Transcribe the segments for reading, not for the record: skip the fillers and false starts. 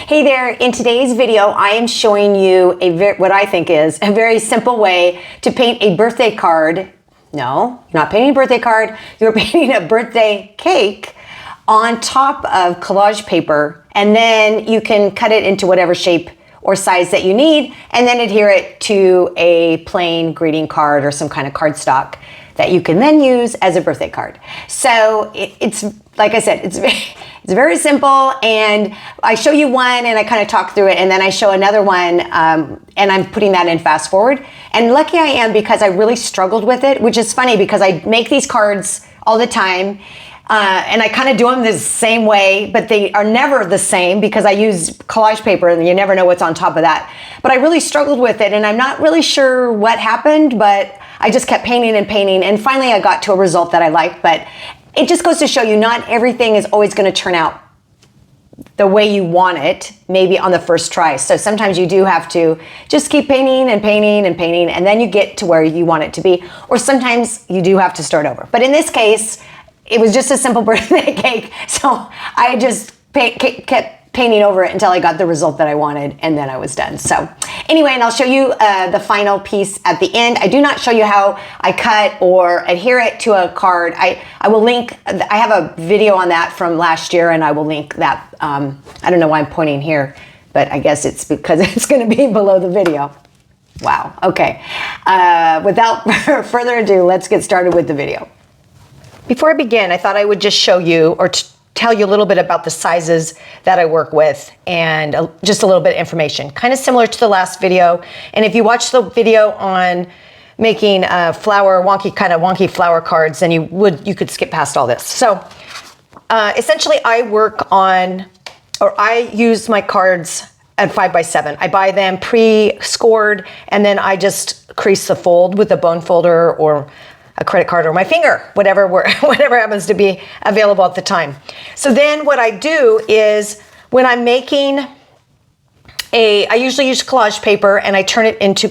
Hey there, in today's video, I am showing you what I think is a very simple way to paint a birthday card. No, you're not painting a birthday card, you're painting a birthday cake on top of collage paper, and then you can cut it into whatever shape or size that you need, and then adhere it to a plain greeting card or some kind of cardstock that you can then use as a birthday card. So it's, like I said, it's very simple, and I show you one and I kind of talk through it, and then I show another one, and I'm putting that in fast forward. And lucky I am, because I really struggled with it, which is funny because I make these cards all the time, and I kind of do them the same way, but they are never the same because I use collage paper and you never know what's on top of that. But I really struggled with it, and I'm not really sure what happened, but I just kept painting and painting, and finally I got to a result that I liked. But it just goes to show you, not everything is always going to turn out the way you want it, maybe on the first try. So sometimes you do have to just keep painting and painting and painting, and then you get to where you want it to be. Or sometimes you do have to start over. But in this case, it was just a simple birthday cake, so I just kept painting over it until I got the result that I wanted, and then I was done. So anyway, and I'll show you the final piece at the end. I do not show you how I cut or adhere it to a card. I will link, I have a video on that from last year, and I will link that. I don't know why I'm pointing here, but I guess it's because it's going to be below the video. Wow, okay. Without further ado, let's get started with the video. Before I begin, I thought I would just show you, or tell you a little bit about the sizes that I work with, and just a little bit of information, kind of similar to the last video. And if you watch the video on making wonky flower cards, then you could skip past all this. So essentially I work on, or I use my cards at 5x7. I buy them pre-scored, and then I just crease the fold with a bone folder or a credit card or my finger, whatever happens to be available at the time. So then what I do is, when I'm making I usually use collage paper, and I turn it into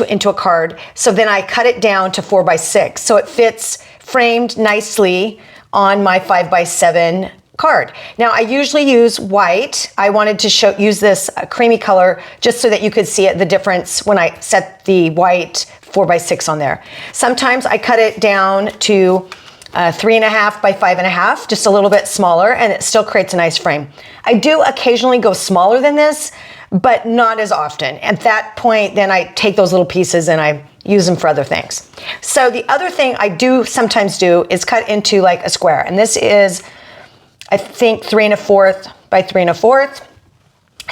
into a card. So then I cut it down to 4x6, so it fits framed nicely on my 5x7 card. Now I usually use white. I wanted to use this creamy color just so that you could see the difference when I set the white 4x6 on there. Sometimes I cut it down to 3.5 by 5.5, just a little bit smaller, and it still creates a nice frame. I do occasionally go smaller than this, but not as often. At that point, then I take those little pieces and I use them for other things. So the other thing I do sometimes do is cut into like a square, and this is, I think, 3.25 by 3.25.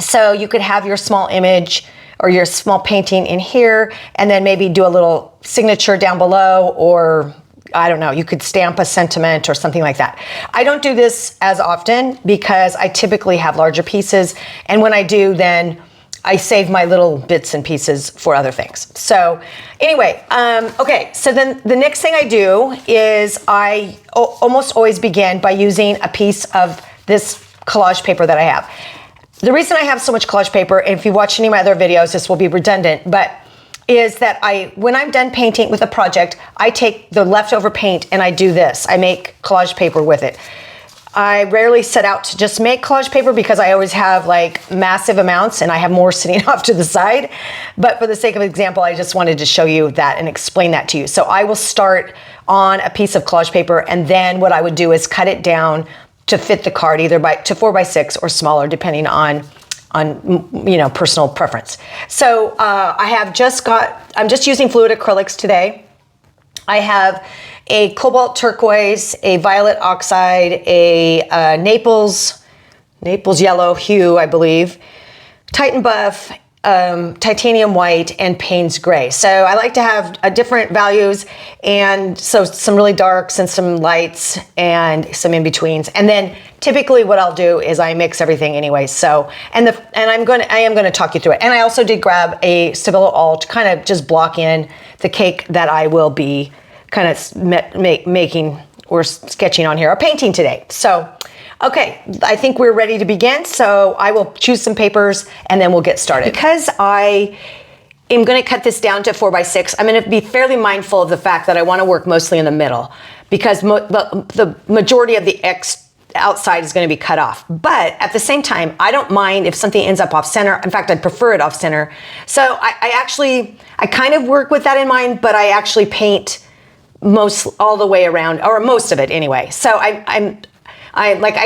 So you could have your small image or your small painting in here, and then maybe do a little signature down below, or I don't know, you could stamp a sentiment or something like that. I don't do this as often because I typically have larger pieces, and when I do, then I save my little bits and pieces for other things. So anyway, okay, so then the next thing I do is I almost always begin by using a piece of this collage paper that I have. The reason I have so much collage paper, and if you watch any of my other videos, this will be redundant, but is that when I'm done painting with a project, I take the leftover paint and I do this. I make collage paper with it. I rarely set out to just make collage paper because I always have like massive amounts, and I have more sitting off to the side. But for the sake of example, I just wanted to show you that and explain that to you. So I will start on a piece of collage paper, and then what I would do is cut it down to fit the card, either to 4x6 or smaller, depending on personal preference. So I'm just using fluid acrylics today. I have a cobalt turquoise, a violet oxide, a Naples yellow hue, I believe, Titan buff, titanium white, and Payne's gray. So I like to have different values, and so some really darks and some lights and some in-betweens. And then typically what I'll do is I mix everything anyway. So, I am going to talk you through it. And I also did grab a Stabilo All to kind of just block in the cake that I will be kind of making or sketching on here, or painting today. So, okay, I think we're ready to begin. So I will choose some papers and then we'll get started. Because I am going to cut this down to 4x6, I'm going to be fairly mindful of the fact that I want to work mostly in the middle, because the majority of the the outside is going to be cut off. But at the same time, I don't mind if something ends up off center. In fact, I'd prefer it off center. So I kind of work with that in mind, but I actually paint all the way around, or most of it anyway. So I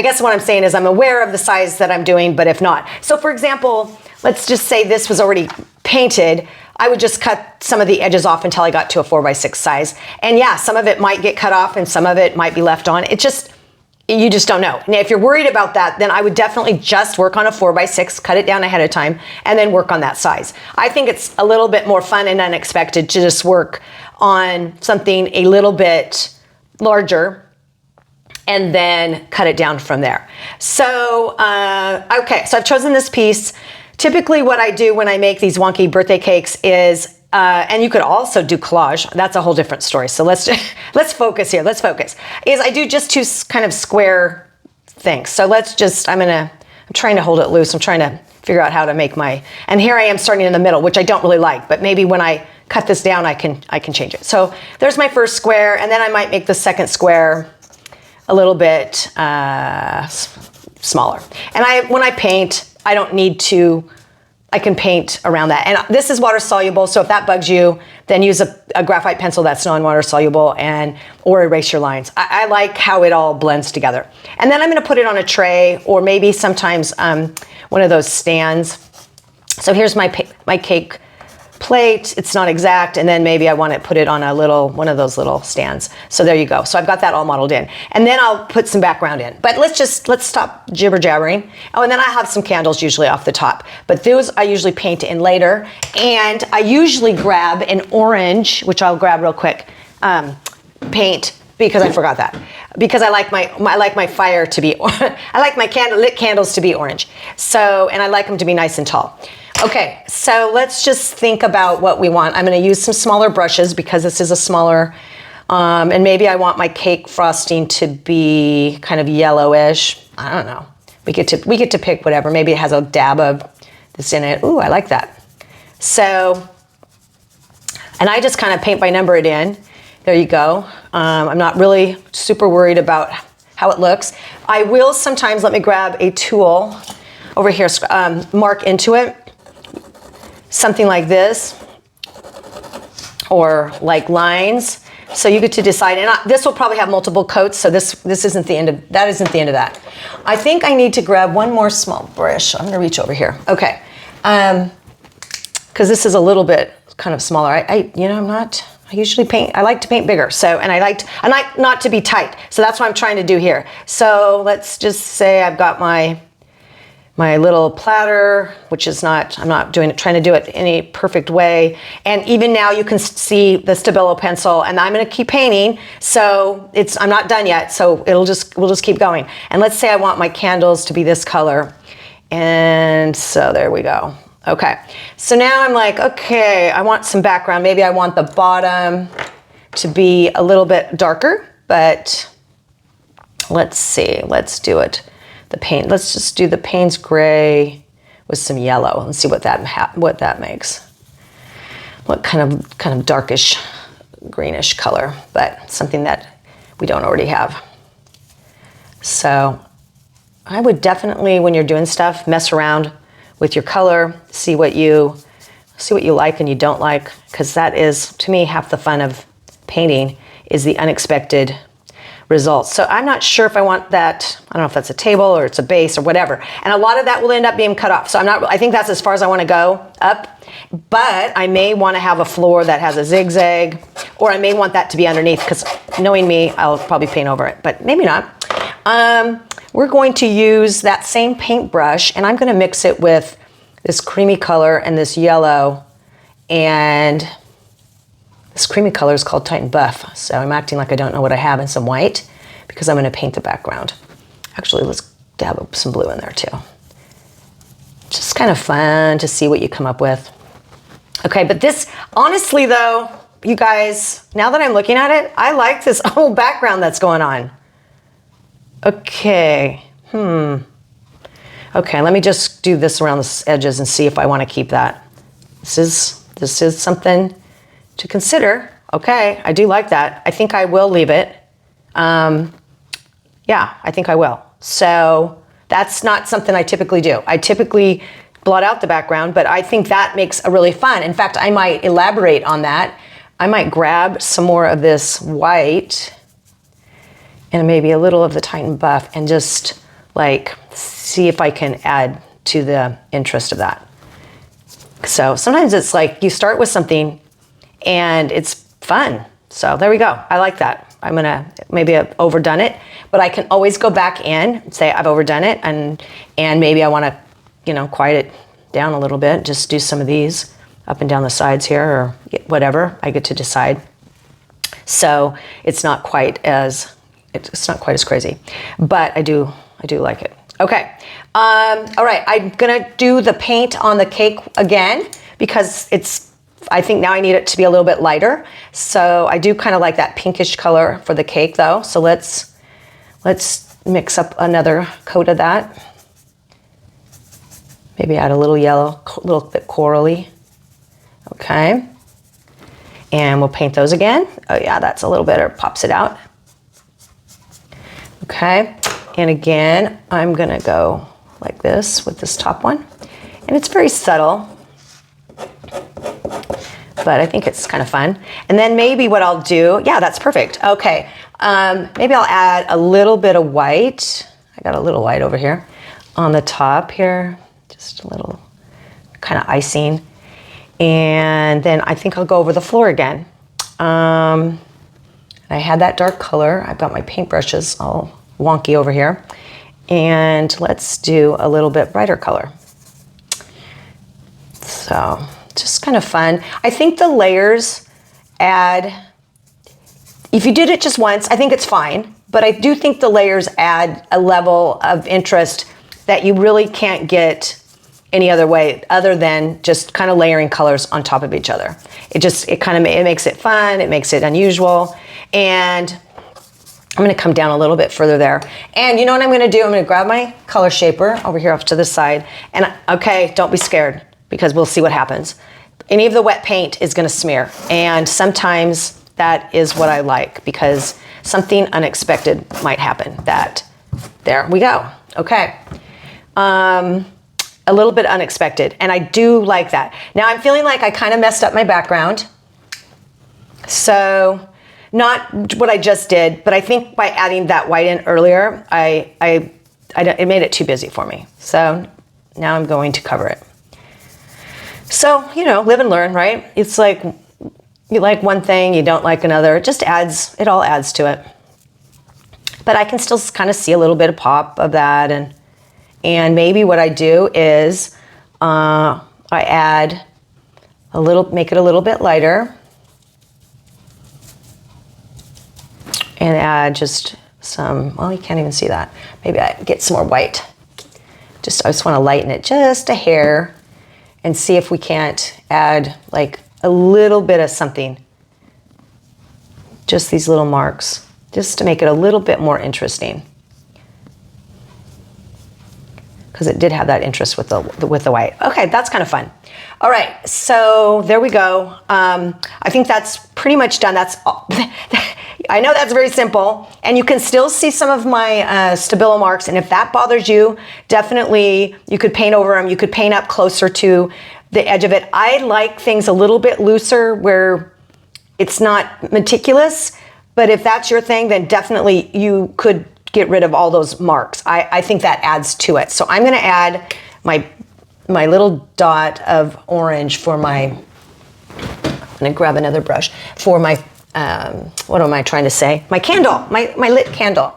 guess what I'm saying is I'm aware of the size that I'm doing, but if not. So for example, let's just say this was already painted. I would just cut some of the edges off until I got to a 4x6 size. And yeah, some of it might get cut off and some of it might be left on. You just don't know. Now, if you're worried about that, then I would definitely just work on a 4x6, cut it down ahead of time, and then work on that size. I think it's a little bit more fun and unexpected to just work on something a little bit larger and then cut it down from there. So, okay, so I've chosen this piece. Typically what I do when I make these wonky birthday cakes is, and you could also do collage. That's a whole different story. So let's focus here. Let's focus. Is I do just two kind of square things. So I'm trying to hold it loose. I'm trying to figure out how to make and here I am starting in the middle, which I don't really like, but maybe when I cut this down, I can change it. So there's my first square, and then I might make the second square a little bit smaller. And when I paint, I don't need to, I can paint around that. And this is water soluble, so if that bugs you, then use a graphite pencil that's non-water soluble or erase your lines. I like how it all blends together. And then I'm gonna put it on a tray, or maybe sometimes one of those stands. So here's my cake plate. It's not exact, and then maybe I want to put it on one of those little stands. So there you go. So I've got that all modeled in, and then I'll put some background in. But let's stop jibber jabbering. Oh, and then I have some candles usually off the top, but those I usually paint in later. And I usually grab an orange, which I'll grab real quick, paint, because I forgot that. Because I like my fire to be, I like my lit candles to be orange. So, and I like them to be nice and tall. Okay, so let's just think about what we want. I'm going to use some smaller brushes because this is a smaller, and maybe I want my cake frosting to be kind of yellowish. I don't know. We get to pick whatever. Maybe it has a dab of this in it. Ooh, I like that. So, and I just kind of paint by number it in. There you go. I'm not really super worried about how it looks. I will sometimes, let me grab a tool over here, mark into it. Something like this, or like lines. So you get to decide, and this will probably have multiple coats, so this isn't the end of, that isn't the end of that. I think I need to grab one more small brush. I'm gonna reach over here. Okay, because this is a little bit kind of smaller. I usually paint, I like to paint bigger, so, and I like not to be tight, so that's what I'm trying to do here. So let's just say I've got my little platter, which is not, I'm not trying to do it in a perfect way. And even now you can see the Stabilo pencil, and I'm gonna keep painting. So I'm not done yet. So we'll just keep going. And let's say I want my candles to be this color. And so there we go. Okay. So now I'm like, okay, I want some background. Maybe I want the bottom to be a little bit darker, but let's see, let's do it. The paint, let's just do the Payne's gray with some yellow and see what that makes. What kind of darkish, greenish color, but something that we don't already have. So I would definitely, when you're doing stuff, mess around with your color, see what you like and you don't like, because that is, to me, half the fun of painting is the unexpected results. So I'm not sure if I want that, I don't know if that's a table or it's a base or whatever. And a lot of that will end up being cut off. So I think that's as far as I want to go up, but I may want to have a floor that has a zigzag, or I may want that to be underneath, because knowing me, I'll probably paint over it, but maybe not. We're going to use that same paintbrush, and I'm going to mix it with this creamy color and this yellow, and this creamy color is called Titan Buff, so I'm acting like I don't know what I have, and some white, because I'm going to paint the background. Actually, let's dab some blue in there too. Just kind of fun to see what you come up with. Okay, but this, honestly though, you guys, now that I'm looking at it, I like this whole background that's going on. Okay, okay, let me just do this around the edges and see if I want to keep that. This is something to consider. Okay, I do like that. I think I will leave it. Yeah, I think I will. So that's not something I typically do. I typically blot out the background, but I think that makes a really fun. In fact, I might elaborate on that. I might grab some more of this white and maybe a little of the Titan Buff and just like see if I can add to the interest of that. So sometimes it's like you start with something and it's fun. So there we go. I like that. I'm gonna maybe have overdone it, but I can always go back in and say I've overdone it, and maybe I want to, you know, quiet it down a little bit. Just do some of these up and down the sides here, or whatever. I get to decide. So it's not quite as crazy, but I do like it. Okay. All right. I'm gonna do the paint on the cake again because I think now I need it to be a little bit lighter. So I do kind of like that pinkish color for the cake though. So let's mix up another coat of that. Maybe add a little yellow, a little bit corally. Okay. And we'll paint those again. Oh yeah, that's a little better, pops it out. Okay. And again, I'm gonna go like this with this top one. And it's very subtle, but I think it's kind of fun. And then maybe what I'll do, yeah, that's perfect. Okay, maybe I'll add a little bit of white. I got a little white over here on the top here, just a little kind of icing. And then I think I'll go over the floor again. I had that dark color. I've got my paintbrushes all wonky over here. And let's do a little bit brighter color. So just kind of fun. I think the layers add, if you did it just once, I think it's fine, but I do think the layers add a level of interest that you really can't get any other way other than just kind of layering colors on top of each other. It makes it fun, it makes it unusual, and I'm gonna come down a little bit further there. And you know what I'm gonna do? I'm gonna grab my color shaper over here off to the side, and okay, don't be scared, because we'll see what happens. Any of the wet paint is gonna smear, and sometimes that is what I like, because something unexpected might happen. There we go. Okay. A little bit unexpected, and I do like that. Now I'm feeling like I kind of messed up my background. So not what I just did, but I think by adding that white in earlier, it made it too busy for me. So now I'm going to cover it. So, you know, live and learn, right? It's like you like one thing, you don't like another. It all adds to it. But I can still kind of see a little bit of pop of that, and maybe what I do is I add make it a little bit lighter, and add just some, well, you can't even see that. Maybe I get some more white. I just want to lighten it just a hair and see if we can't add like a little bit of something. Just these little marks, just to make it a little bit more interesting. Because it did have that interest with the white. Okay, that's kind of fun. All right, so there we go. I think that's pretty much done. That's all. I know that's very simple, and you can still see some of my Stabilo marks, and if that bothers you, definitely you could paint over them. You could paint up closer to the edge of it. I like things a little bit looser where it's not meticulous, but if that's your thing, then definitely you could get rid of all those marks. I think that adds to it. So I'm gonna add my little dot of orange for I'm gonna grab another brush for my, what am I trying to say? My candle, my lit candle.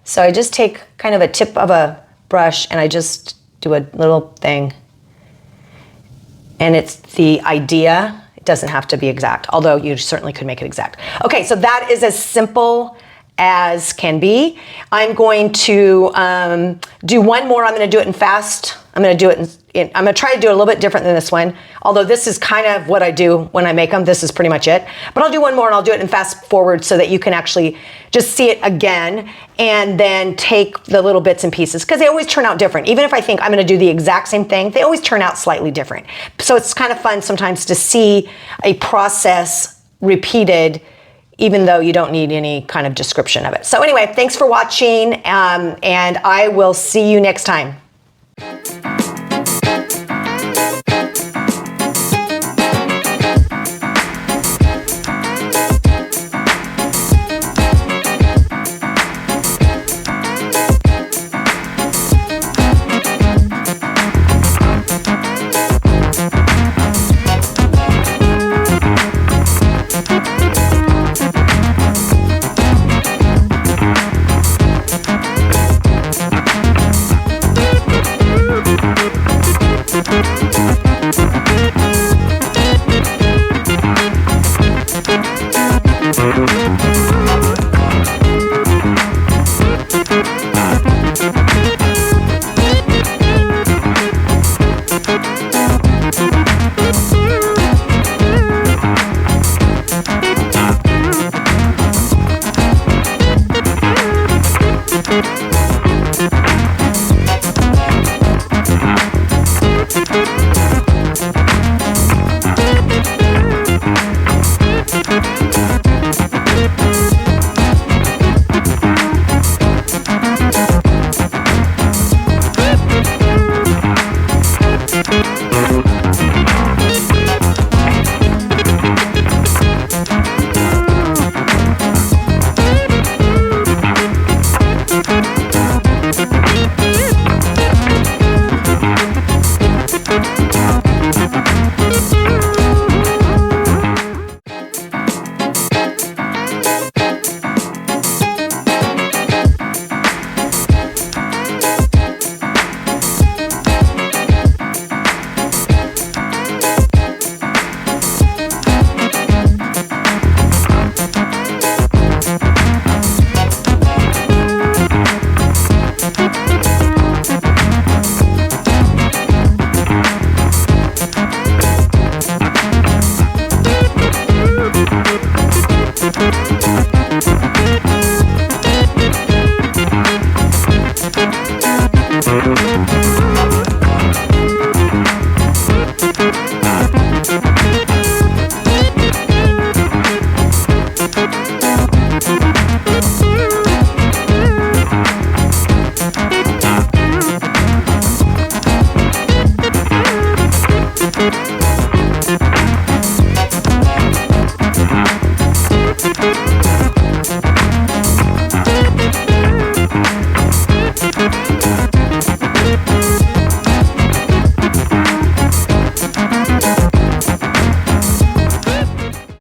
So I just take kind of a tip of a brush and I just do a little thing. And it's the idea, it doesn't have to be exact, although you certainly could make it exact. Okay, so that is as simple as can be. I'm going to do one more. I'm going to do it in fast. I'm going to do it I'm going to try to do it a little bit different than this one, although this is kind of what I do when I make them. This is pretty much it. But I'll do one more and I'll do it in fast forward so that you can actually just see it again and then take the little bits and pieces, because they always turn out different. Even if I think I'm going to do the exact same thing, they always turn out slightly different. So it's kind of fun sometimes to see a process repeated even though you don't need any kind of description of it. So anyway, thanks for watching, and I will see you next time.